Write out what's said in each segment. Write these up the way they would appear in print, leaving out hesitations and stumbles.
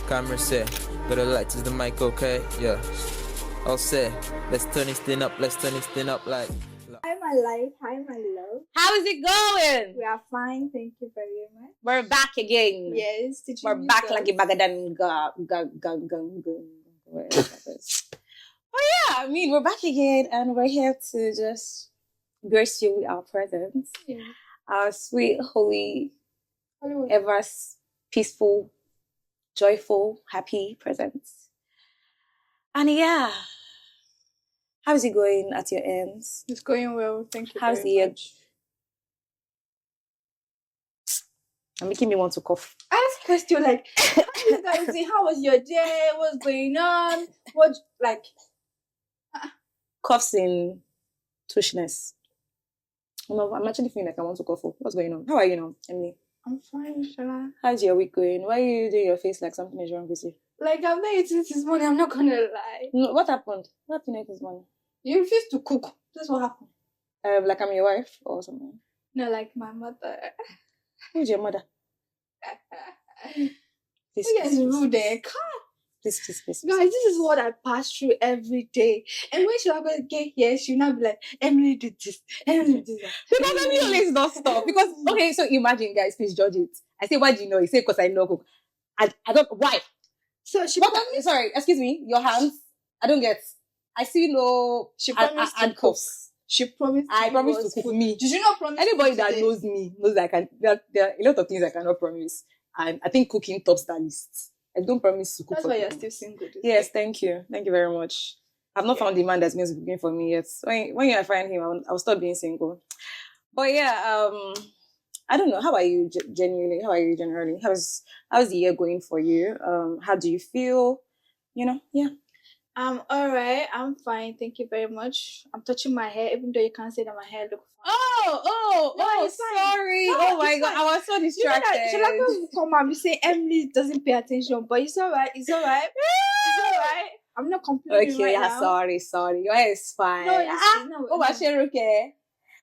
Camera set. Got the lights, is the mic okay? Yeah. All set. Let's turn this thing up. Like. Hi, my life. Hi, my love. How is it going? We are fine. Thank you very much. We're back again. Yes. We're back like a bagadan. Oh yeah, I mean, we're back again and we're here to just grace you with our presence. Yeah. Our sweet, holy, Hollywood. ever peaceful, joyful, happy presence. And yeah, how's it going at your ends? It's going well. Thank you How's very the year? much. I'm making me want to cough. Ask question like, how you guys doing? How was your day? What's going on? What, like, Coughs in tushness. No, I'm actually feeling like I want to cough. What's going on? How are you now, Emily? I'm fine, Shala. How's your week going? Why are you doing your face like something is wrong with you? Like, I've not eaten this morning. I'm not gonna lie. No, what happened? What happened this morning? You refused to cook. That's what happened. Like I'm your wife or something. No, like my mother. Who's your mother? Please, You guys rude there. Please. Guys, this is what I pass through every day. And when she'll get here, she'll not be like, Emily did this, Emily did that. Because Emily always does stuff. Because, okay, so imagine, guys, please judge it. I say, why do you know? You say, because I know cook. I don't, why? So she Sorry, excuse me, your hands. I don't get. I see no She promised to handcuffs. She promised. I promised to cook me. Did you not promise? Anybody that knows me knows that I can. There are a lot of things I cannot promise, and I think cooking tops that list. I don't promise to cook. That's for why you're people. still single. Yes, thank you very much. I've not found the man that's going to be cooking for me yet. When I find him, I'll stop being single. But yeah, I don't know. How are you genuinely? How are you generally? How's the year going for you? How do you feel? Yeah. I'm alright. I'm fine. Thank you very much. I'm touching my hair, even though you can't say that my hair looks fine. Oh, sorry. No, oh my it's God, fine. I was so distracted. Should I come and say Emily doesn't pay attention? But it's alright. It's alright. I'm not complaining Okay, right yeah, now. sorry. Your hair is fine. No, it's okay.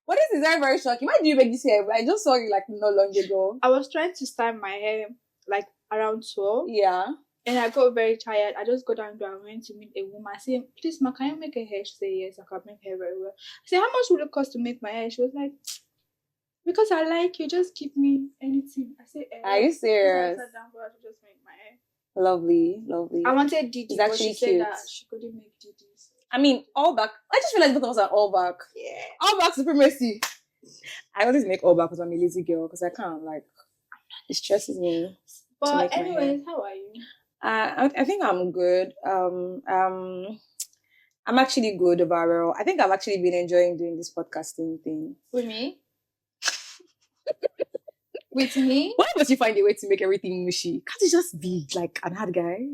But this is very, very shocking. Why do you make this hair? I just saw you like not long ago. I was trying to style my hair like around 12. Yeah. And I got very tired. I just got down there and went to meet a woman. I said, please, ma, can you make a hair? She said, yes, I can make hair very well. I said, how much will it cost to make my hair? She was like, because I like you, just give me anything. I said, are you serious? I sat down for her to just make my hair. Lovely. I wanted Didi, it's but actually she said cute. that she couldn't make Didi. So. I mean, all back. I just feel like both of us are all back. Yeah. All back supremacy. I always make all back because I'm a lazy girl, because I can't, it stresses me. But anyways, how are you? I think I'm good. I'm actually good overall. I think I've actually been enjoying doing this podcasting thing. With me? With me? Why must you find a way to make everything mushy? Can't you just be like an hard guy?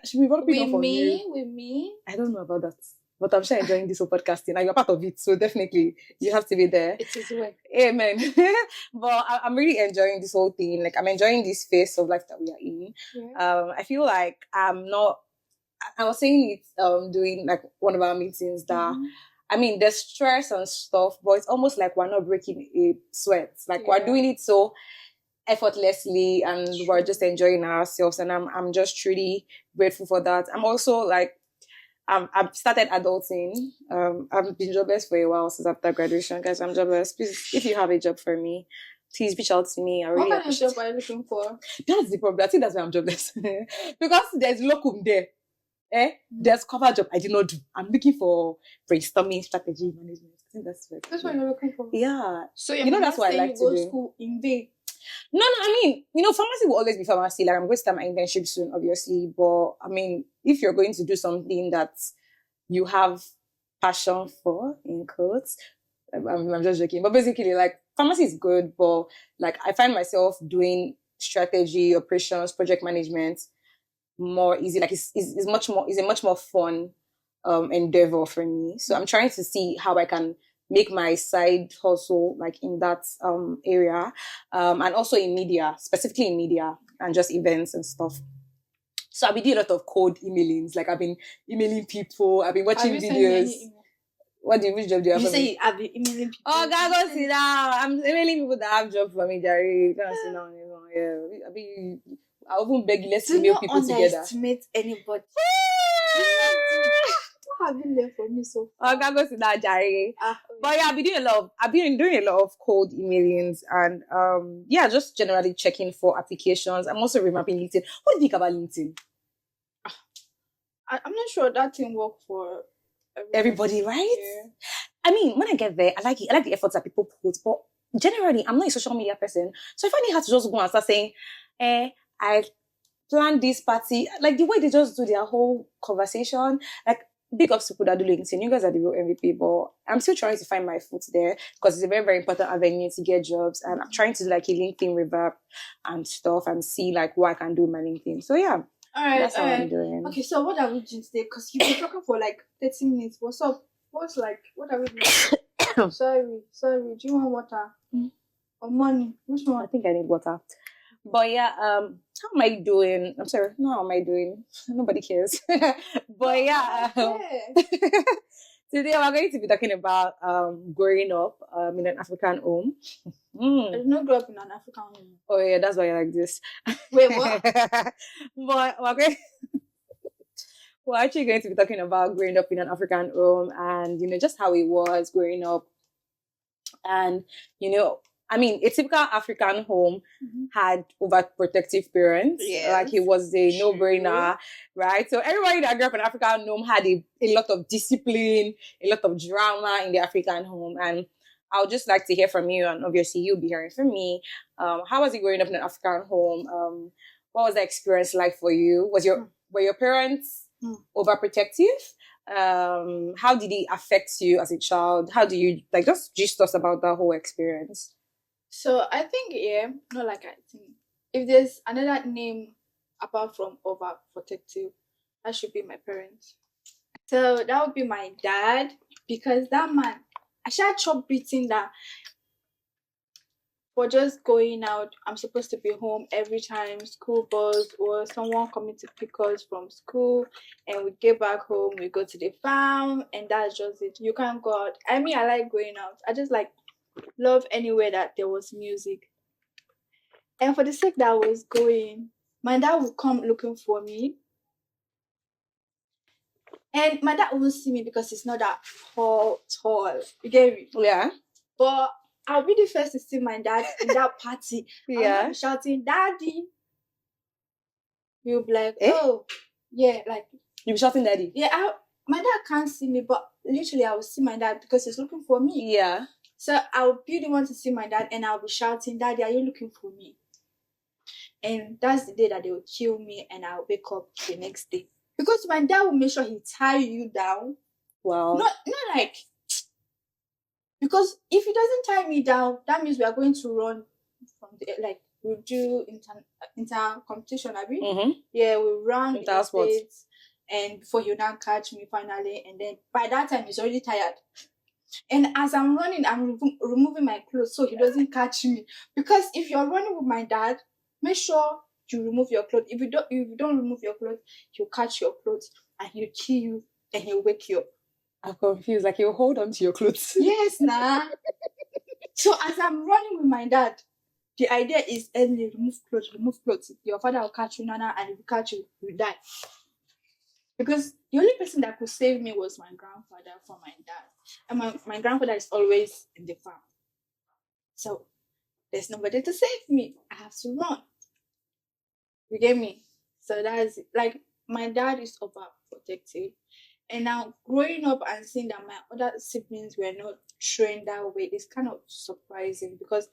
Should we run With me? I don't know about that. But I'm sure enjoying this whole podcasting and you're part of it. So definitely you have to be there. It is work. Amen. But I'm really enjoying this whole thing. I'm enjoying this phase of life that we are in. Yeah. I feel like I was saying it during one of our meetings that I mean there's stress and stuff, but it's almost like we're not breaking a sweat. We're doing it so effortlessly and we're just enjoying ourselves, and I'm just truly grateful for that. I'm also I've started adulting. I've been jobless for a while since after graduation. Guys, I'm jobless. Please, if you have a job for me, please reach out to me. I really what kind of job are you looking for? That's the problem. I think that's why I'm jobless. Because there's locum there. There's cover job I did not do. I'm looking for brainstorming, strategy, management. I think that's what you're looking for. Yeah. So that's what I like to do. School in Bay. No, I mean, pharmacy will always be pharmacy. I'm going to start my internship soon, obviously. But I mean, if you're going to do something that you have passion for, in quotes, I'm just joking. But basically, pharmacy is good, but I find myself doing strategy, operations, project management more easy. It's a much more fun endeavor for me. So I'm trying to see how I can make my side hustle in that area, and also in media, specifically in media and just events and stuff. So I've been doing a lot of cold emailings. I've been emailing people. I've been watching videos. Which job do you have? You for say me? I've been emailing people. Oh, God, go sit down. I'm emailing people that have jobs for me, Jerry. Go sit down. Yeah. I'll even beg less Do female not people together. underestimate anybody. What have you learned from me so far? I'm gonna go to that, Jerry. Ah, But yeah, I've been doing a lot of cold emailings and yeah, just generally checking for applications. I'm also remapping LinkedIn. What do you think about LinkedIn? I'm not sure that thing worked for Everybody, right? Yeah. I mean, when I get there, I like it. I like the efforts that people put, but generally, I'm not a social media person. So I find it hard to just go and start saying, I planned this party. Like the way they just do their whole conversation, like big ups to people that do LinkedIn. You guys are the real MVP, but I'm still trying to find my foot there because it's a very, very important avenue to get jobs. And I'm trying to do like a LinkedIn revamp and stuff and see like what I can do with my LinkedIn. So yeah, that's how I'm doing. Okay, so what are we doing today? Because you've been talking for like 30 minutes. What's up? What are we doing? Sorry. Do you want water? Or money? Which one? I think I need water. But yeah, how am I doing? I'm sorry, no, how am I doing? Nobody cares. But yeah, today we're going to be talking about growing up in an African home. I did not grow up in an African home. Oh yeah, that's why I like this. Wait, what? But we're actually going to be talking about growing up in an African home and just how it was growing up. And I mean, a typical African home had overprotective parents. Yes. Like it was a no-brainer, right? So everybody that grew up in an African home had a lot of discipline, a lot of drama in the African home. And I would just like to hear from you, and obviously you'll be hearing from me. How was it growing up in an African home? What was the experience like for you? Were your parents overprotective? How did it affect you as a child? How do you just gist us about that whole experience? So I think not like I think. If there's another name apart from overprotective, that should be my parents. So that would be my dad, because that man, I should chop beating that for just going out. I'm supposed to be home every time school bus or someone coming to pick us from school, and we get back home, we go to the farm, and that's just it. You can't go out. I mean, I like going out. I just love anywhere that there was music. And for the sake that I was going, my dad would come looking for me. And my dad won't see me because he's not that tall. You get me? Yeah. But I'll be the first to see my dad in that party. Yeah. I'll be shouting, "Daddy!" He'll be like, "Oh, yeah." Like, you'll be shouting, "Daddy." Yeah, my dad can't see me, but literally I will see my dad because he's looking for me. Yeah. So I'll be the one to see my dad, and I'll be shouting, "Daddy, are you looking for me?" And that's the day that they will kill me, and I'll wake up the next day. Because my dad will make sure he tie you down. Wow. Not like, because if he doesn't tie me down, that means we are going to run from the, like, we'll do inter competition, Abby. Mm-hmm. Yeah, we'll run inter sports, and before he'll now catch me finally, and then by that time he's already tired. And as I'm running, I'm removing my clothes so he doesn't catch me. Because if you're running with my dad, make sure you remove your clothes. If you don't remove your clothes, he'll catch your clothes and he'll kill you and he'll wake you up. I'm confused. Like, he'll hold on to your clothes. Yes, nah. So as I'm running with my dad, the idea is only remove clothes. Your father will catch you, Nana, and if he catch you, you die. Because the only person that could save me was my grandfather from my dad. And my grandfather is always in the farm. So there's nobody to save me. I have to run. You get me? So that's it. Like, my dad is overprotective. And now growing up and seeing that my other siblings were not trained that way is kind of surprising, because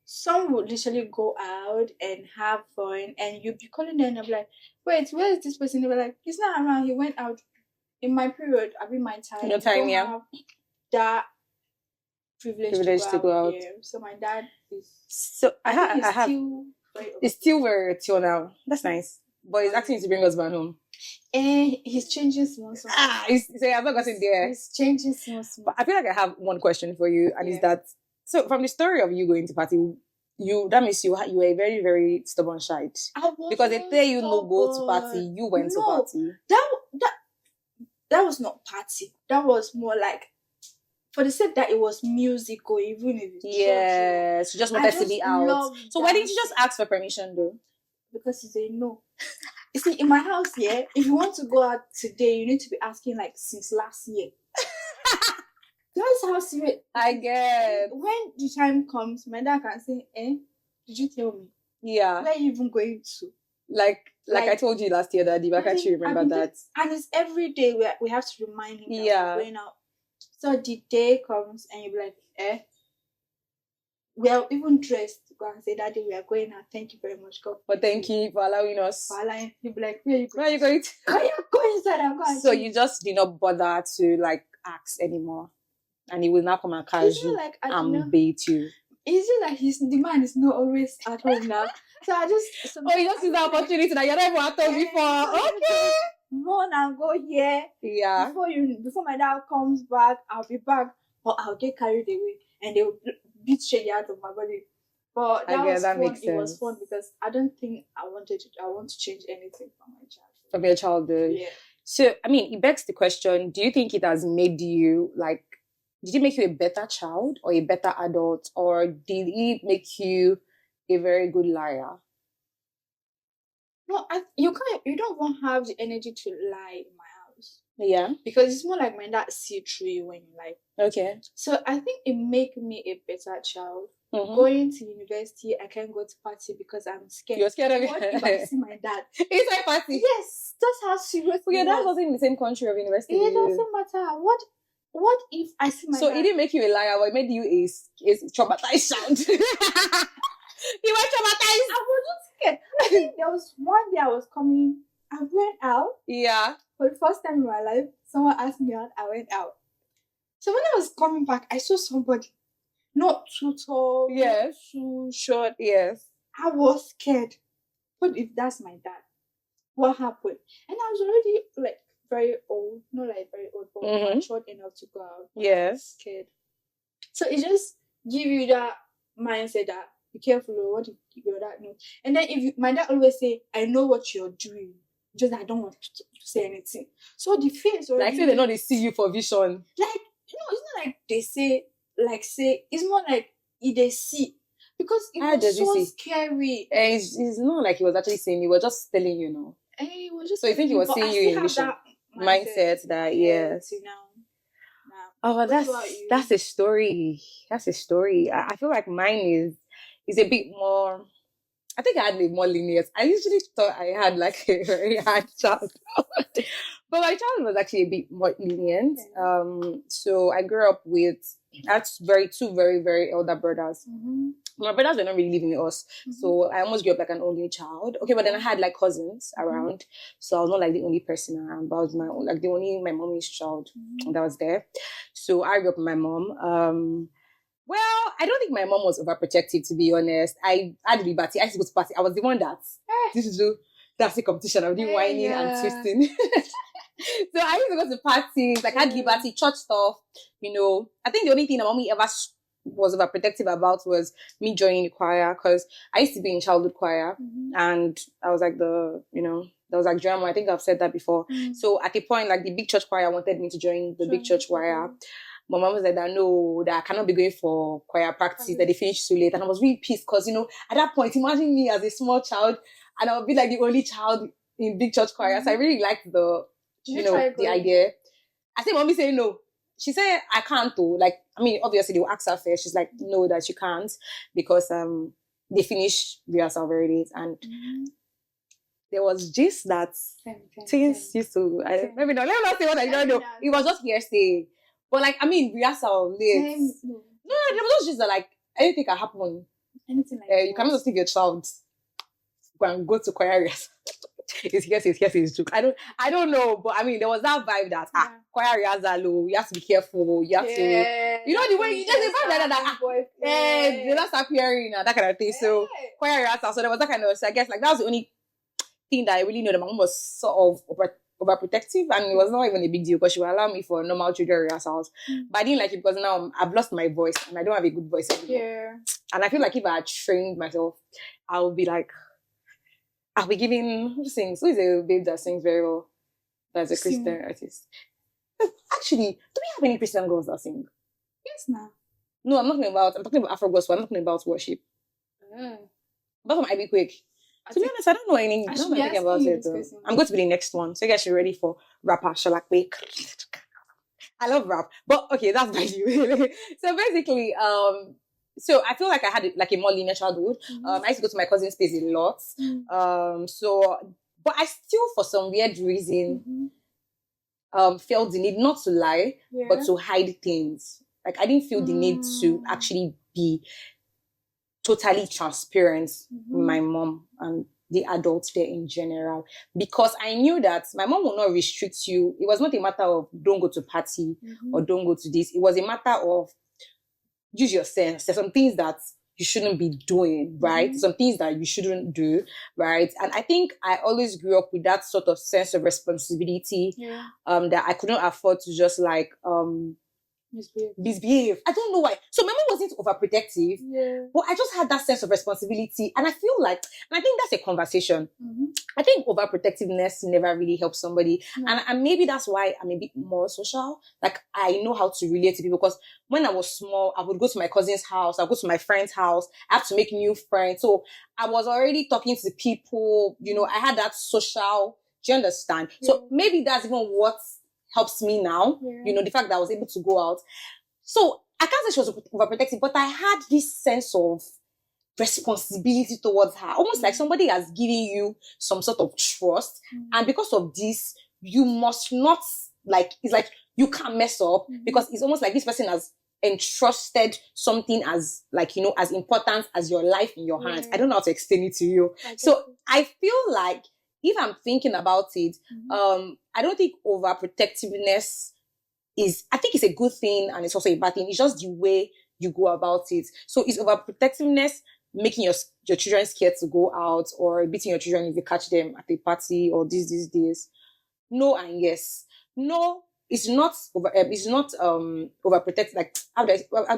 some would literally go out and have fun, and you'd be calling them and I'll be like, "Wait, where is this person?" They were like, "He's not around. He went out." In my period, I mean my time. Your time, yeah. Have that privilege to go out. Yeah. So my dad is. So I have. It's still where it's till now. That's nice. But he's asking to bring us back home. And he's changing small. So I've not gotten there. He's changing small. But I feel like I have one question for you, and is that, so from the story of you going to party, that means you were a very, very stubborn child. Because they tell you no go to party, you went to party. That was not party. That was more like, for the sake that it was music, or even if it's yes, you just wanted to be out. So why didn't you just ask for permission though? because he said no. You see, in my house, yeah, if you want to go out today, you need to be asking like since last year. That's how serious. I get. When the time comes, my dad can say, did you tell me? Yeah. Where are you even going to? Like I told you last year, Daddy, but can't you remember that? And it's every day we have to remind him that we're going out. So the day comes and you'll be like, we are even dressed to go and say, Daddy, we are going out. Thank you very much, God. But thank you for allowing us. He'll be like, where are you going? Where are you going to? Where are you going inside and go and So you just did not bother to like ask anymore. And he will now come and catch you and bait you. It's just like the man is not always at home now. So I just... you just use the opportunity that you never had told before. Okay. Run and go here. Yeah. Before my dad comes back, I'll be back. Or I'll get carried away. And they'll beat shady out of my body. But that was fun. Makes sense. It was fun because I don't think I want to change anything from my childhood. From your childhood? Yeah. So, I mean, it begs the question, do you think it has made you, like, did it make you a better child or a better adult? Or did it make you a very good liar? No, you don't want to have the energy to lie in my house. Yeah. Because it's more like my dad see through you when you lie. Okay. So I think it make me a better child. Mm-hmm. Going to university, I can't go to party because I'm scared. You're scared of it? What if I see my dad? Inside party? Yes, that's how serious. Well, your dad wasn't in the same country of university. It doesn't matter. What if I see my dad? So it didn't make you a liar, but it made you a traumatized child. You were traumatized. I wasn't scared. I think there was one day I was coming. I went out. Yeah. For the first time in my life, someone asked me out. I went out. So when I was coming back, I saw somebody. Not too tall. Yes. Not too short. Yes. I was scared. What if that's my dad? What happened? And I was already like very old. Not like very old, but short enough to go out. Yes. Scared. So it just give you that mindset that be careful of what your dad knows. And then my dad always say, I know what you're doing. Just I don't want to say anything. So the face already... Like say they know they see you for vision. Like, it's not like they say, it's more like they see. Because it was so scary. It's not like he was actually saying, he was just telling you, know. He was just so you think he was seeing you in vision? Mindset that, yes. Oh, that's a story. That's a story. I feel like mine is a bit more... I think I had a more lenient. I usually thought I had like a very hard childhood. But my childhood was actually a bit more lenient. So I grew up with two very, very elder brothers. Mm-hmm. My brothers were not really living with us. Mm-hmm. So I almost grew up like an only child. Okay, but then I had like cousins around. Mm-hmm. So I was not like the only person around. But I was my mommy's child that was there. So I grew up with my mom. Well, I don't think my mom was overprotective, to be honest. I had liberty. I used to go to party. I was the one that's the competition. I was doing whining and twisting. So I used to go to parties, like I had liberty, church stuff, I think the only thing that mommy ever was overprotective about was me joining the choir, because I used to be in childhood choir, and I was like there was like drama. I think I've said that before. So at a point, like the big church choir wanted me to join the big church choir. My mom was like, that I cannot be going for choir practice, that they finish too late. And I was really pissed because, at that point, imagine me as a small child and I would be like the only child in big church choir. So I really liked the idea. I said, mommy said no. She said, I can't though. Like, obviously they will ask her first. She's like, no, that she can't because they finish rehearsal very late. And there was just that things used to, let me not say what I don't know. It was just hearsay. But rehearsal late. No, there was just like anything can happen. Anything like you cannot just take your child and go to choir rehearsal. It's joke. I don't know, but there was that vibe that choir rehearsal, you have to be careful. You have to, the way you just the vibe they not start hearing that kind of thing. So choir rehearsal. So there was that kind of. So I guess that was the only thing that I really know that my mom was sort of overprotective, and it was not even a big deal because she would allow me for normal children rehearsals. But I didn't like it because now I've lost my voice and I don't have a good voice anymore. Yeah. And I feel like if I had trained myself, I would be like, I'll be giving who sings? Who is a babe that sings very well? That's a Christian artist. Actually, do we have any Christian girls that sing? Yes, now. No, I'm talking about Afro gospel. I'm not talking about worship. But from Ivy Quick. To be honest, I don't know anything. I don't know anything about it though. I'm going to be the next one. So you guys should be ready for rapper Shalakwe. I love rap. But okay, that's by you. So basically, so I feel like I had like a more linear childhood. I used to go to my cousin's place a lot. But I still, for some weird reason, felt the need not to lie, but to hide things. Like I didn't feel the need to actually be totally transparent with my mom and the adults there in general, because I knew that my mom will not restrict you. It was not a matter of don't go to party or don't go to this. It was a matter of use your sense. There's some things that you shouldn't be doing, right? Some things that you shouldn't do, right? And I think I always grew up with that sort of sense of responsibility that I couldn't afford to just like misbehave. I don't know why. So my mom wasn't overprotective, but I just had that sense of responsibility. And I feel like, and I think that's a conversation. I think overprotectiveness never really helps somebody. And maybe that's why I'm a bit more social. Like I know how to relate to people, because when I was small, I would go to my cousin's house, I'd go to my friend's house, I have to make new friends. So I was already talking to people, you know, I had that social, do you understand? So maybe that's even what helps me now, you know, the fact that I was able to go out. So I can't say she was overprotective, but I had this sense of responsibility towards her, almost like somebody has given you some sort of trust, and because of this, you must not, like, it's like you can't mess up, because it's almost like this person has entrusted something as, like, you know, as important as your life in your hands. I don't know how to explain it to you. So I feel like if I'm thinking about it, I don't think overprotectiveness is, I think it's a good thing and it's also a bad thing. It's just the way you go about it. So is overprotectiveness making your children scared to go out, or beating your children if you catch them at a party or these days? No and yes. No, it's not overprotected. Like how do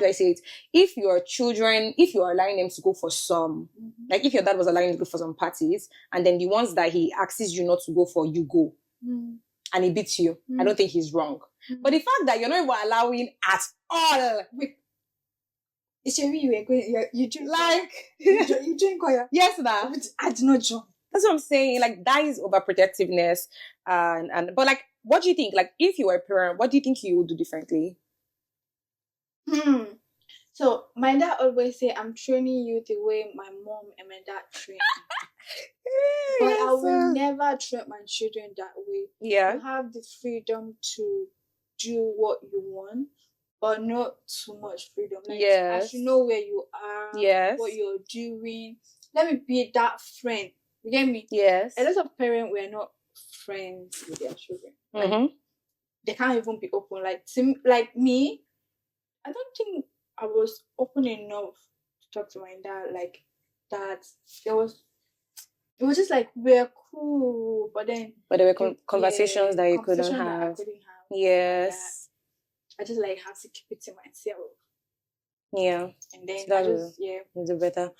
I say it? If your children, if you are allowing them to go for some, like if your dad was allowing you to go for some parties, and then the ones that he asks you not to go for, you go, and he beats you, I don't think he's wrong. But the fact that you're not even allowing at all, it's a real way. You drink like you drink or yes, that I do not drink. That's what I'm saying. Like that is overprotectiveness, and but like, what do you think? Like, if you were a parent, what do you think you would do differently? So my dad always say, "I'm training you the way my mom and my dad trained." But I will never train my children that way. Yeah, you have the freedom to do what you want, but not too much freedom. Like, I should know where you are, what you're doing. Let me be that friend. You get me? Yes. A lot of parents were not friends with their children. Like, they can't even be open. Like me, I don't think I was open enough to talk to my dad like that. It was just like, we're cool, but then there were conversations that you couldn't have. Yes. I just like had to keep it to myself. Yeah. And then so I just do better.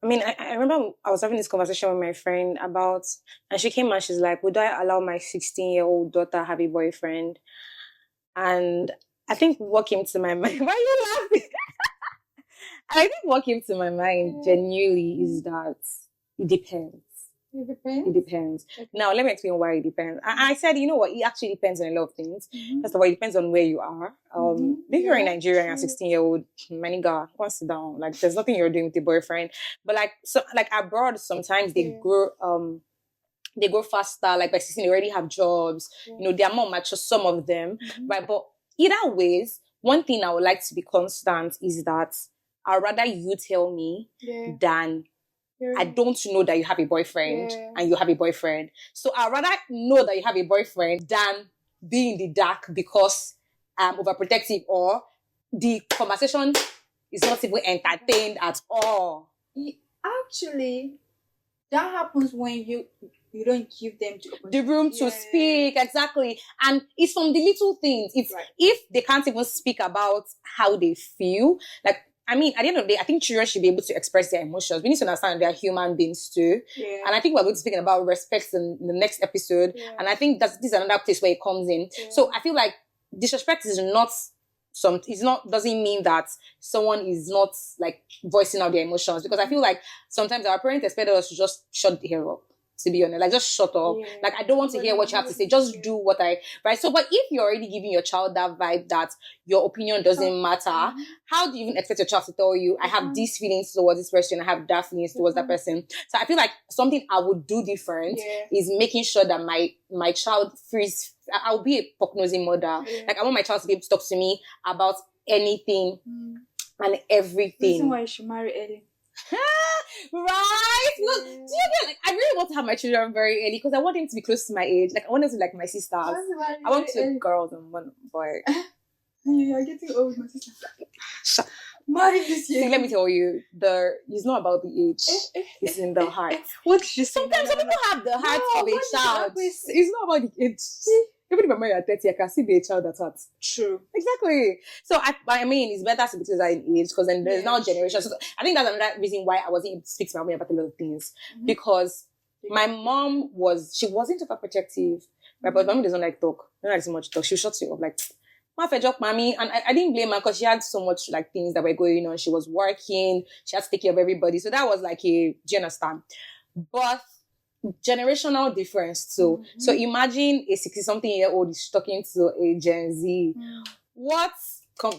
I mean, I remember I was having this conversation with my friend about, and she came and she's like, would I allow my 16-year-old daughter have a boyfriend? And I think what came to my mind, why are you laughing? I think what came to my mind genuinely is that it depends. It depends. Okay. Now, let me explain why it depends. I said, you know what? It actually depends on a lot of things. First of all, it depends on where you are. If you're in Nigeria and you're 16-year-old, my nigga, go sit down. Like, there's nothing you're doing with your boyfriend. But like, so like abroad, sometimes they grow faster. Like by 16, they already have jobs. You know, they are more mature, some of them, right? But either ways, one thing I would like to be constant is that I'd rather you tell me than I don't know that you have a boyfriend and you have a boyfriend. So I'd rather know that you have a boyfriend than be in the dark because I'm overprotective or the conversation is not even entertained at all. Actually, that happens when you don't give them the room to speak. Exactly. And it's from the little things. It's if they can't even speak about how they feel, like, I mean, at the end of the day, I think children should be able to express their emotions. We need to understand they're human beings too. Yeah. And I think we're going to be speaking about respect in the next episode. Yeah. And I think this is another place where it comes in. Yeah. So I feel like disrespect is not it's not doesn't mean that someone is not like voicing out their emotions, because I feel like sometimes our parents expect us to just shut the hair up, to be honest, like just shut up. Yeah. Like I don't want to hear what you have to say, just do what I right. So but if you're already giving your child that vibe that your opinion doesn't matter, how do you even expect your child to tell you I have these feelings towards this person, I have that feelings towards that person? So I feel like something I would do different is making sure that my child frees. I'll be a prognosing mother. Like I want my child to be able to talk to me about anything and everything. Reason why you should marry early. Right? Look, do you get like I really want to have my children very early because I want them to be close to my age. Like I want them to be like my sisters. I want two girls and one boy. You're getting old, my sister. Marry this year. See, let me tell you, it's not about the age. It's in the heart. What did you say? Sometimes some people have the heart of a child. It's not about the age. Even if I'm married at 30, I can still be a child at heart. True. Exactly. So I mean, it's better to be closer in age because then there's now generations. So I think that's another reason why I wasn't able to speak to my mom about a lot of things, because my mom wasn't overprotective. Right? But mommy doesn't like talk. Not like so much talk. She'll shut you up like, "Ma fed up, mommy," and I didn't blame her because she had so much like things that were going on. She was working. She had to take care of everybody. So that was like do you understand? But generational difference too. So imagine a 60-something-year-old is talking to a Gen Z.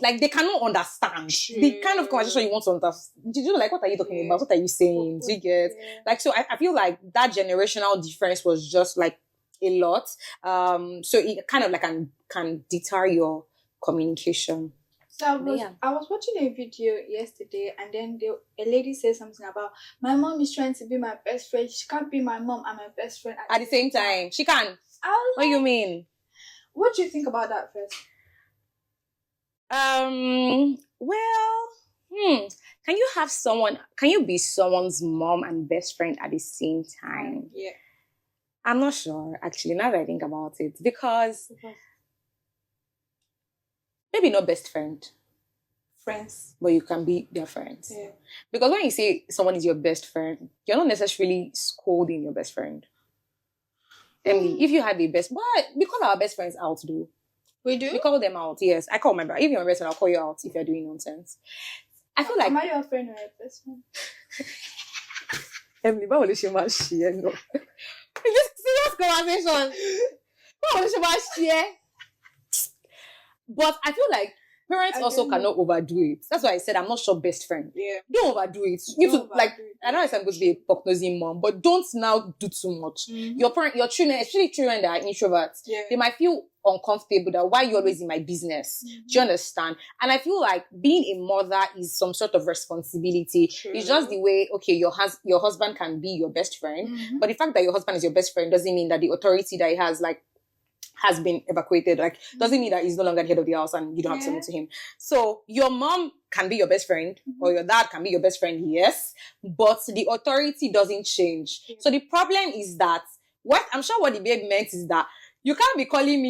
Like they cannot understand the kind of conversation you want to understand. You know, like, what are you talking about? What are you saying? Do you get? Like, so I feel like that generational difference was just like a lot. So it kind of like can deter your communication. So I was watching a video yesterday, and then a lady said something about my mom is trying to be my best friend. She can't be my mom and my best friend at the same time. She can. What do you mean? What do you think about that first? Well, can you be someone's mom and best friend at the same time? Yeah. I'm not sure, actually, now that I think about it, because maybe not best friend. Friends. But you can be their friends. Yeah. Because when you say someone is your best friend, you're not necessarily scolding your best friend. Emily, if you had the best, but we call our best friends out, though. We do? We call them out, yes. I call my brother. If you're my best friend, I'll call you out if you're doing nonsense. I feel like... Am I your friend or your best friend? Emily, why would you share? No. It's just serious conversation. Why would you share? But I feel like parents also cannot overdo it. That's why I said I'm not sure best friend. Yeah. Don't overdo it. You need to, like, I know I'm going to be a prognosing mom, but don't now do too much. Your children, especially children that are introverts, they might feel uncomfortable that why you're always in my business. Do you understand? And I feel like being a mother is some sort of responsibility. True. It's just the way, okay, your husband can be your best friend, but the fact that your husband is your best friend doesn't mean that the authority that he has, like, has been evacuated. Like, doesn't mean that he's no longer the head of the house and you don't have to submit to him. So your mom can be your best friend or your dad can be your best friend, yes, but the authority doesn't change. So the problem is that I'm sure what the babe meant is that you can't be telling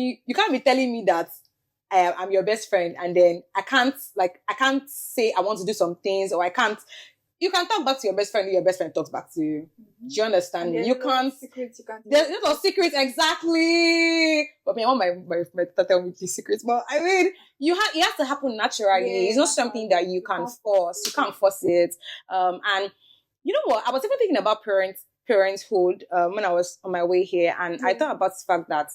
me that I'm your best friend and then I can't say I want to do some things, or you can talk back to your best friend and your best friend talks back to you. Do you understand me? You can't. There's no secrets, exactly. But I want my friend to tell me these secrets. But I mean, it has to happen naturally. Yeah, it's not something that you can force. You can't force it. And you know what? I was even thinking about parenthood when I was on my way here, and I thought about the fact that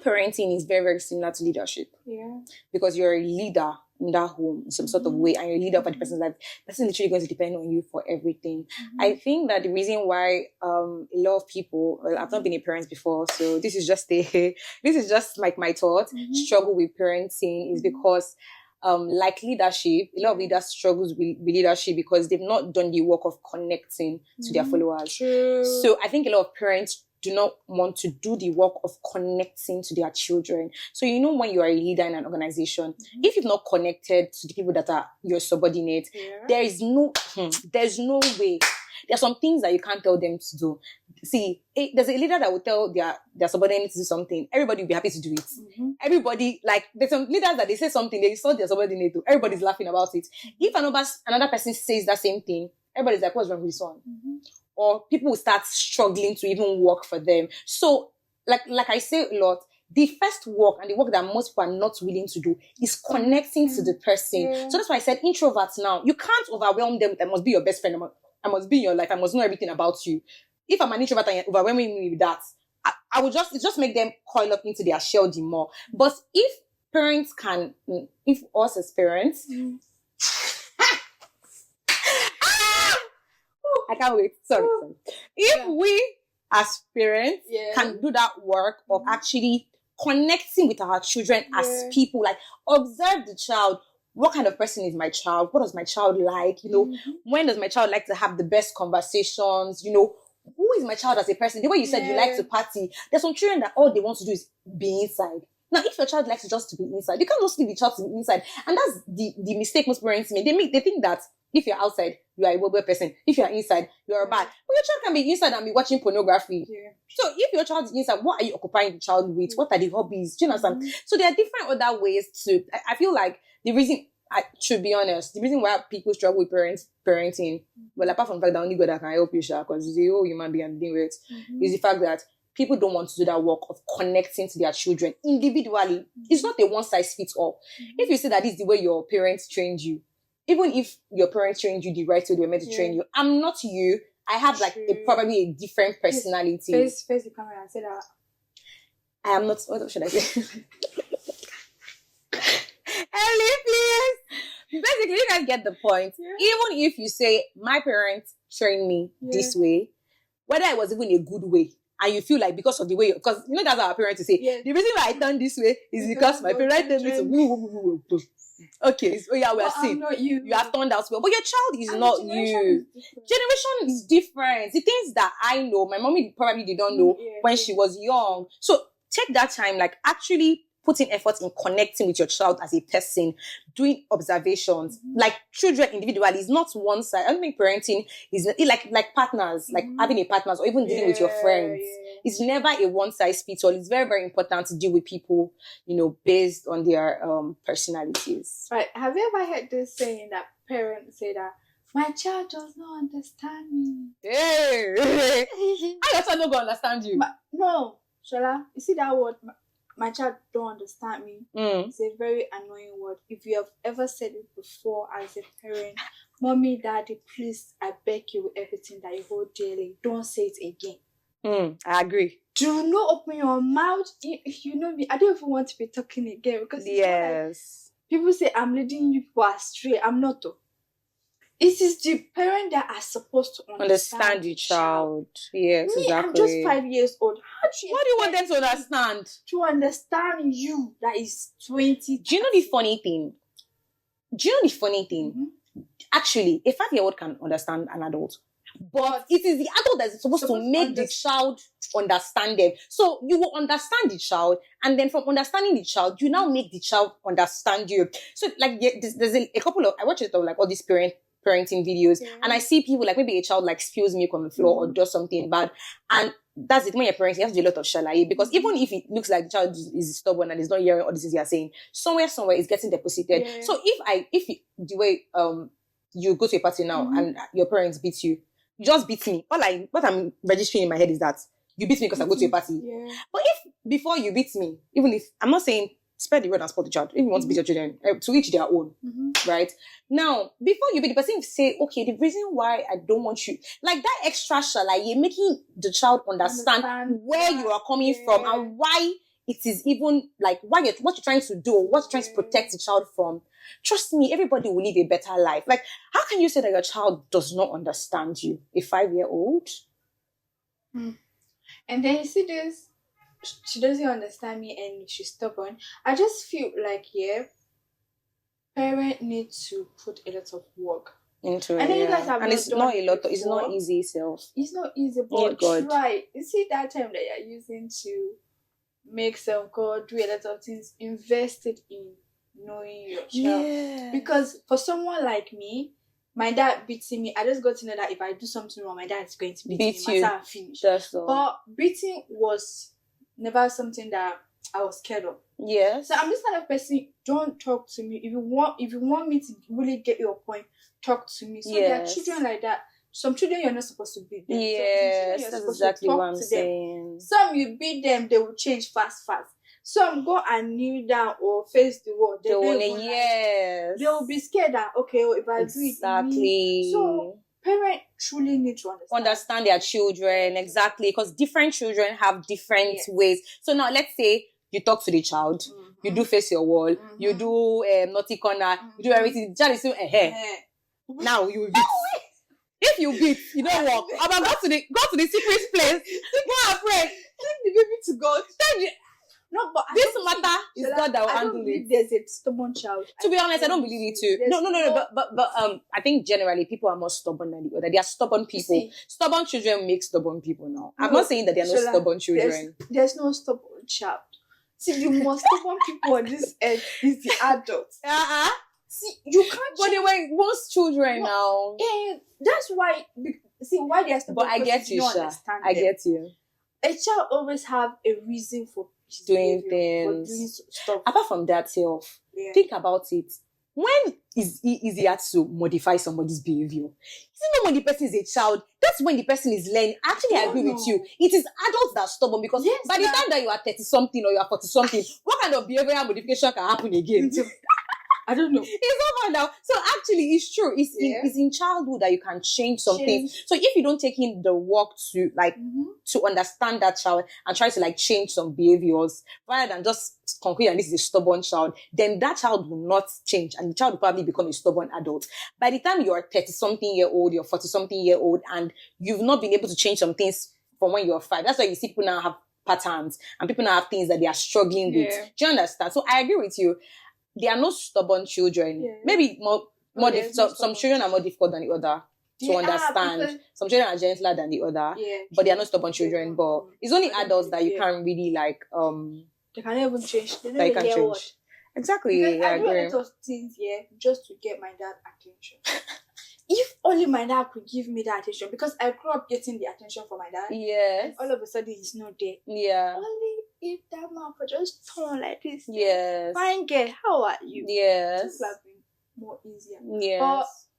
parenting is very, very similar to leadership. Yeah. Because you're a leader in that home in some sort of way, and you're a leader for the person's life. That's literally going to depend on you for everything. I think that the reason why a lot of people, well, I've not been a parent before, so this is just like my thought, struggle with parenting is because like leadership, a lot of leaders struggles with leadership because they've not done the work of connecting to their followers. True. So I think a lot of parents do not want to do the work of connecting to their children. So when you are a leader in an organization, if you've not connected to the people that are your subordinates, there's no way. There's some things that you can't tell them to do. See, there's a leader that will tell their subordinates to do something. Everybody will be happy to do it. Everybody, like, there's some leaders that they say something, they saw their subordinate do. Everybody's laughing about it. If another person says that same thing, everybody's like, what's wrong with this one? Or people will start struggling to even work for them. So, like I say a lot, the first work and the work that most people are not willing to do is connecting to the person. Yeah. So that's why I said introverts now. You can't overwhelm them with, I must be your best friend. I must be in your life. I must know everything about you. If I'm an introvert and you're overwhelming me with that, I would just make them coil up into their shell the more. But if parents can, if us as parents, I can't wait. Sorry. If we as parents can do that work of actually connecting with our children as people, like observe the child. What kind of person is my child? What does my child like? You know, when does my child like to have the best conversations? You know, who is my child as a person? The way you said you like to party. There's some children that all they want to do is be inside. Now, if your child likes just to be inside, you can't just leave the child to be inside. And that's the mistake most parents make. They think that if you're outside, you are a well person. If you're inside, you're a bad. But your child can be inside and be watching pornography. Yeah. So if your child is inside, what are you occupying the child with? What are the hobbies? Do you understand? So there are different other ways to, I feel like the reason, I should be honest, the reason why people struggle with parenting, well, apart from the fact that only God that can help you, because you say, oh, human being and deal with, is the fact that people don't want to do that work of connecting to their children individually. It's not a one-size-fits-all. If you say that this is the way your parents trained you, even if your parents trained you the right way they were meant to train you, I'm not you. I have like probably a different personality. Face the camera and say that. I am not. What should I say? Ellie, please. Basically, you guys get the point. Yeah. Even if you say my parents trained me this way, whether it was even a good way, and you feel like because of the way, because you know that's our parents to say. Yeah. The reason why I turned this way is because my parents told me to. Okay, so yeah, we are seeing you have turned out well, but your child is not you. Generation is different. The things that I know, my mommy probably did not know when she was young. So take that time, like actually putting effort in connecting with your child as a person, doing observations, like children individually is not one side. I don't think parenting is like partners, like having a partner or even dealing with your friends. It's never a one size fits all. It's very, very important to deal with people, you know, based on their personalities. Right. Have you ever heard this saying that parents say that my child does not understand me? Hey, I also don't understand you. No, Shola, you see that word? My child don't understand me. It's a very annoying word. If you have ever said it before as a parent, mommy, daddy, please, I beg you with everything that you hold dearly, don't say it again. I agree. Do not open your mouth. You know me, I don't even want to be talking again because like people say I'm leading you people astray. I'm not though. It is the parent that are supposed to understand the child. Yes, me, exactly. I'm just 5 years old. What do you want them to understand? To understand you that is 20. Do you know the funny thing? Actually, a 5-year-old can understand an adult. But it is the adult that is supposed to make the child understand them. So you will understand the child, and then from understanding the child, you now make the child understand you. So like there's a couple of, I watch it of like all these parenting videos, and I see people like maybe a child like spills milk on the floor or does something bad, and that's it. When you're parenting, you have to do a lot of shalaye, because even if it looks like the child is stubborn and is not hearing all the things you are saying, somewhere is getting deposited. So if the way you go to a party now and your parents beat you, you just beat me. What I'm registering in my head is that you beat me because I go to a party. But if before you beat me, even if I'm not saying spare the rod and spoil the child, if you want to beat your children, to each their own, right? Now, before you beat the person, say, okay, the reason why I don't want you, like that extra shalaye, making the child understand where you are coming from and why it is even like what you're trying to do, what you're trying to protect the child from. Trust me, everybody will live a better life. Like, how can you say that your child does not understand you? A 5-year-old? And then you see this, she doesn't understand me and she's stubborn. I just feel like, parents need to put a lot of work into it. And then you guys have and it's not a lot. It's not easy, self. It's not easy, but try. You see that time that you're using to make some call, do a lot of things, invest it in knowing your child. Because for someone like me, my dad beating me, I just got to know that if I do something wrong, my dad is going to beat me. My finish. But beating was never something that I was scared of. Yes. So I'm this kind of person. Don't talk to me. If you want me to really get your point, talk to me. So there are children like that. Some children you're not supposed to beat them. Yes, that's exactly what I'm saying. Some you beat them, they will change fast. some go and kneel down or face the wall. They The don't one, even like, yes. they will be scared that okay, oh, if I do it, it means- so parents truly need to understand their children, exactly, because different children have different Yes. ways. So now let's say you talk to the child, you do face your wall, you do naughty corner, you do everything. The child is saying, now you will beat. If you beat, you don't walk. About go to the secret place. Go and pray. Take the baby to God. No, but This matter is God that will I don't handle believe it. there's a stubborn child. To be honest, I don't believe it too. There's No. But I think generally people are more stubborn than the other. They are stubborn people. See, Stubborn children make stubborn people now. I'm no, not saying that there are no Shola, stubborn children. There's no stubborn child. See, the most stubborn people on this earth is the adults. See, you can't. But they were most children now. That's why. See, why they're stubborn. But I get you, Sha. I get you. A child always have a reason for Doing behavior, for things. doing stuff. Apart from that, think about it. When is it easier to modify somebody's behavior? Is it not when the person is a child? That's when the person is learning. Actually, I agree with you. It is adults that are stubborn because by the time that you are 30-something or you are 40-something, what kind of behavioral modification can happen again? I don't know. It's over now. So actually, it's true. It's in childhood that you can change some things. So if you don't take in the work to to understand that child and try to change some behaviors rather than just conclude and this is a stubborn child, then that child will not change and the child will probably become a stubborn adult. By the time you're 30-something-year-old, you're 40-something-year-old, and you've not been able to change some things from when you're 5. That's why you see people now have patterns and people now have things that they are struggling with. Do you understand? So I agree with you. There are no stubborn children. Yeah. Maybe some children are more difficult than the other to understand. Some children are gentler than the other. Yeah, but they are not stubborn children. But it's only adults that you can't really they can never change. They that you never can hear change. what. Exactly. Because Yeah, I I do a agree. lot of things just to get my dad attention. If only my dad could give me that attention, because I grew up getting the attention from my dad. Yes. All of a sudden he's not there. Yeah. Only if that man could just turn like this. Yes. Fine girl, how are you? Yes. This would have been more easier. Yes.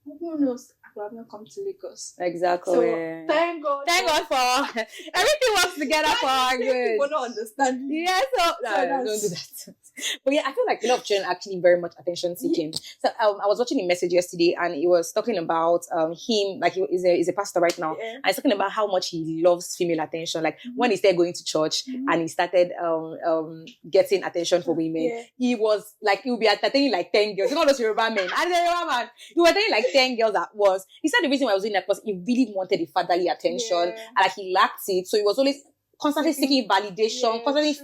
But who knows? I could have not come to Lagos. Exactly. So thank God. Thank God for everything works together for our good. People don't understand. Yeah, so don't do that. But yeah, I feel like a lot of children are actually very much attention seeking. So I was watching a message yesterday, and he was talking about him, like he's a pastor right now, and he's talking about how much he loves female attention. Like when he started going to church and he started getting attention for women, he was like, he would be entertaining like 10 girls. You know those Yoruba men? And the Yoruba man, he was entertaining like 10 girls at once. He said the reason why I was doing that was he really wanted the fatherly attention, and like he lacked it, so he was always constantly seeking validation, constantly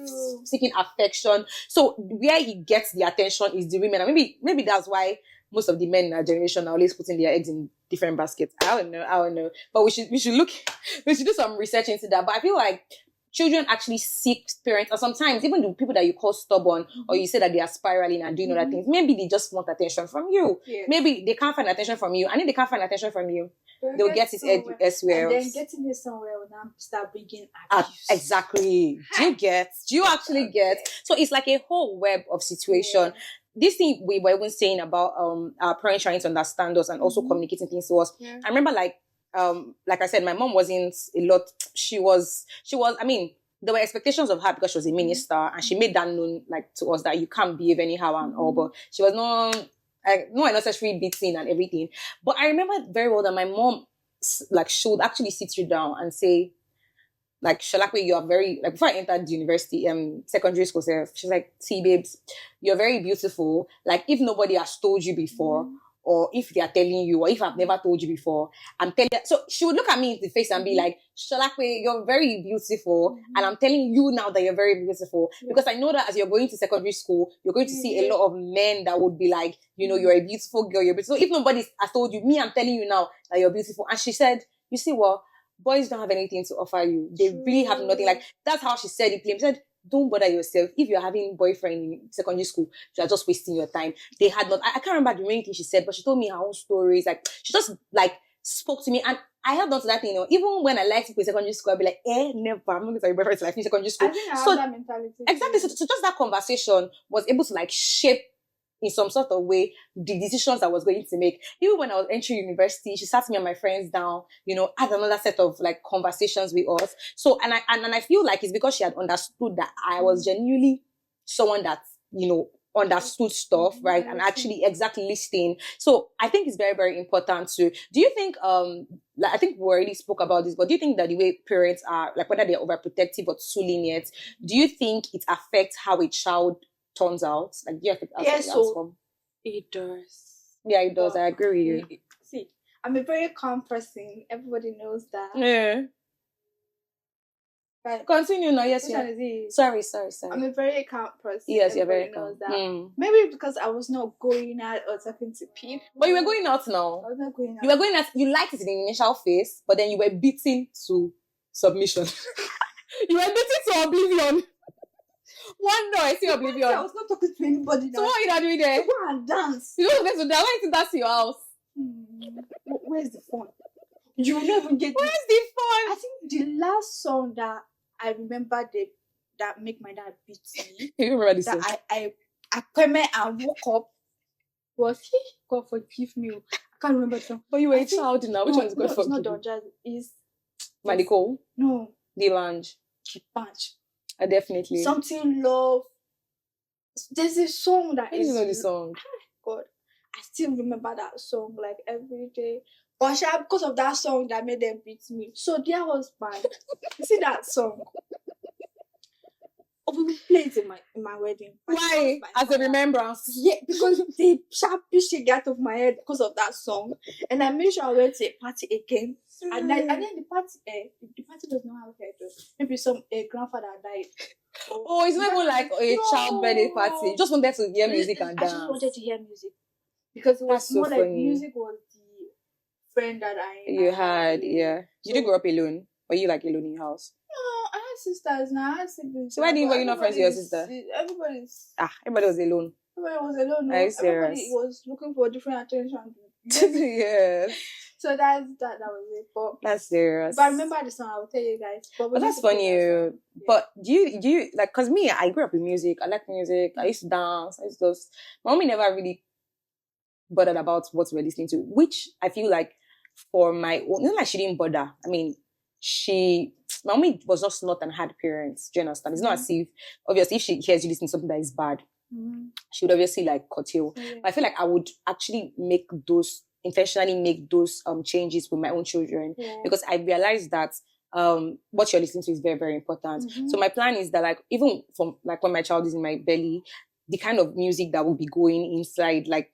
seeking affection. So where he gets the attention is the women. And maybe that's why most of the men in our generation are always putting their eggs in different baskets. I don't know. But we should do some research into that. But I feel like children actually seek parents, and sometimes even the people that you call stubborn or you say that they are spiraling and doing other things, maybe they just want attention from you. Maybe they can't find attention from you, and if they can't find attention from you, they'll get it elsewhere. And then getting it somewhere will now start bringing abuse. Exactly. Do you actually get? So it's like a whole web of situation. This thing we were even saying about our parents trying to understand us and also communicating things to us. I remember like I said, my mom wasn't a lot. She was, I mean, there were expectations of her because she was a minister, and she made that known like to us that you can't behave anyhow and all, but she was not unnecessary beating and everything. But I remember very well that my mom like should actually sit you down and say, like, Shalakwe, you are very, like, before I entered university, secondary school, she's like, see, babes, you're very beautiful. Like, if nobody has told you before, or if they are telling you, or if I've never told you before, I'm telling you. So she would look at me in the face and be like, Shalakwe, you're very beautiful. And I'm telling you now that you're very beautiful. Because I know that as you're going to secondary school, you're going to see a lot of men that would be like, you know, you're a beautiful girl, you're beautiful. So if nobody has told you, me, I'm telling you now that you're beautiful. And she said, you see what? Boys don't have anything to offer you. They really have nothing. Like, that's how she said it. She said, don't bother yourself. If you're having a boyfriend in secondary school, you are just wasting your time. They had not, I can't remember the main thing she said, but she told me her own stories. Like, she just like spoke to me, and I held on to that thing, you know. Even when I liked people in secondary school, I'd be like, never. I'm not going to have a boyfriend till I finish secondary school. I think I have that mentality. Exactly. So just that conversation was able to like shape in some sort of way the decisions I was going to make. Even when I was entering university, she sat me and my friends down, you know, had another set of like conversations with us. So and I feel like it's because she had understood that I was genuinely someone that, understood stuff, right? And actually exactly listening. So I think it's very, very important to, do you think, I think we already spoke about this, but do you think that the way parents are, like whether they're overprotective or too lenient, do you think it affects how a child turns out? Like, do you think it does. Yeah, it does. I agree with you. See, I'm a very calm person. Everybody knows that. Yeah. Right. Continue now. Yes, yeah. Sorry. I'm a very calm person. Yes, you're very calm. Maybe because I was not going out or talking to people. But you were going out now. I was not going out. You were going out. You liked it in the initial phase, but then you were beaten to submission. You were beaten to oblivion. One day I see oblivion. I was not talking to anybody. So what are you not doing there? To go and dance. You don't want to dance. Why is it dance to your house? Where's the fun? You will never get. Where's the fun? I think the last song that I remember that make my dad beat me. You remember this song? I came in and woke up was he? God forgive me. I can't remember the song. But you were a child now. Which one is God forgive? It's not Don Jazz. It's Manico? No. The Lounge. Definitely. Something love. There's a song that I didn't know the song. God, I still remember that song like every day. But because of that song that made them beat me. So there was my you see that song? We will play it in my wedding. Why? As a remembrance? Yeah, because the sharp shit got out of my head because of that song. And I made sure I went to a party again. And then the party does not have hair though. Maybe some grandfather died. Oh, it's not even like a child birthday party. You just wanted to hear music and dance. I just wanted to hear music. Because it was more like music was the friend that you had, yeah. Did you grow up alone? Were you like alone in your house? No, I had sisters now. I had siblings. So why didn't you not friends with your sister? Everybody was alone. Everybody was alone. No? Are you serious? Everybody was looking for different attention. Yes. So that was it. But that's serious. But I remember the song. I will tell you guys. But that's funny. Yeah. But do you like? Cause me, I grew up with music. I like music. I used to dance. My mommy never really bothered about what we're listening to, which I feel like for my own, not like she didn't bother. I mean, my mommy was just not an hard parent. Do you understand? It's not as if, obviously, if she hears you listening to something that is bad, she would obviously like curtail. Yeah. But I feel like I would actually intentionally make those changes with my own children, because I realized that what you're listening to is very, very important. So my plan is that, like, even from like when my child is in my belly, the kind of music that will be going inside, like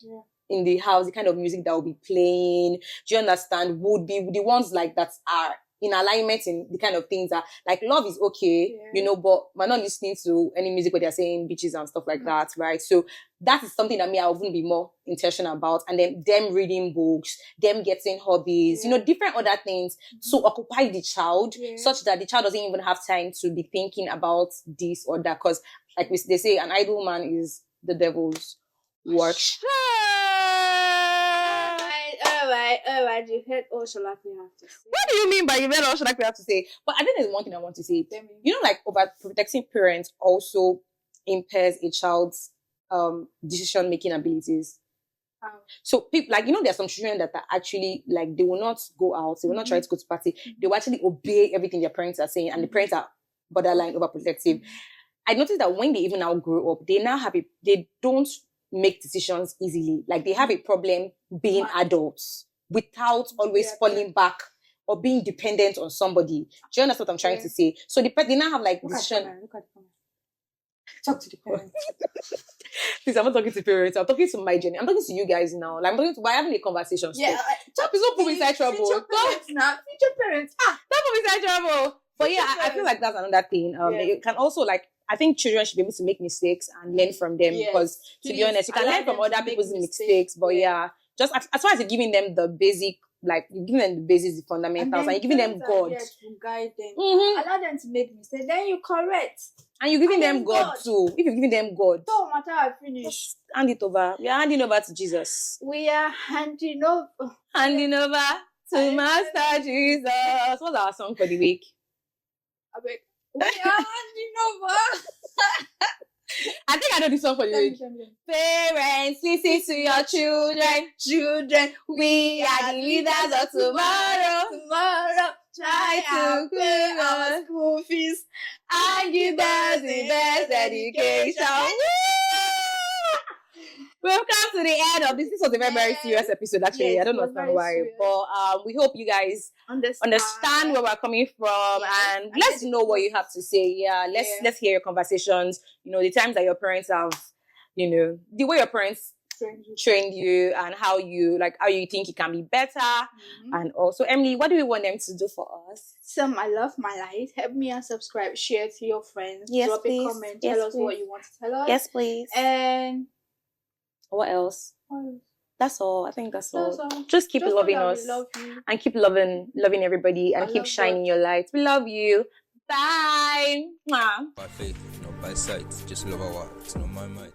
in the house, the kind of music that will be playing, do you understand, would be the ones like that are in alignment in the kind of things that, like, love is okay, but we're not listening to any music where they're saying bitches and stuff like that, right? So that is something that I wouldn't be more intentional about. And then them reading books, them getting hobbies, different other things to occupy the child, such that the child doesn't even have time to be thinking about this or that. Because, like they say, an idle man is the devil's work. Alright, you heard all Sholak we have to say. What do you mean by you heard all Sholak we have to say? But I think there's one thing I want to say. Like, overprotecting parents also impairs a child's decision-making abilities. So people, like, there's some children that are actually, like, they will not go out, they will not try to go to party, they will actually obey everything their parents are saying, and the parents are borderline overprotective. I noticed that when they even now grow up, they don't make decisions easily. Like, they have a problem being adults without always falling back or being dependent on somebody. Do you understand what I'm trying to say? So they now have, like, decision. Look at the talk to the parents. Please, I'm not talking to parents. I'm talking to my journey. I'm talking to you guys now. Like, we're having a conversation. Yeah. Please don't put me inside trouble. Future parents. Don't put me inside trouble. But yeah, I feel like that's another thing. You can also, like, I think children should be able to make mistakes and learn from them, because, to be honest, you can learn from other people's mistakes. But just as far as you're giving them the basic, like, you're giving them the basics, the fundamentals, and you're giving them God. To guide them. Allow them to make mistakes. Then you correct. And you're giving them God too. If you're giving them God, no matter how I finish, hand it over. We are handing over to Jesus. We are handing over to Master Jesus. What's our song for the week? We are handing over. I think I know this song for you. Parents, listen to your children. We are the leaders of tomorrow. Try to pay our school fees. Our and give us the best education. Welcome to the end of this. This was a very, very serious episode, actually. Yes, I don't it was understand very why. serious. But we hope you guys understand where we're coming from, Yes. and let's know what you have to say. Yeah, let's hear your conversations. You know, the times that your parents have, you know, the way your parents trained you, and how you think it can be better. And also, Emily, what do we want them to do for us? I love my life. Help me and subscribe, share to your friends. Yes, drop please. a comment, Yes, tell us please. what you want to tell us. Yes, please. And what else? That's all. I think that's all. all. Just keep loving know that us. we love you. And keep loving everybody, and I keep love shining God. your light. We love you. Bye. Mwah. By faith, not by sight. Just love our heart, not my might.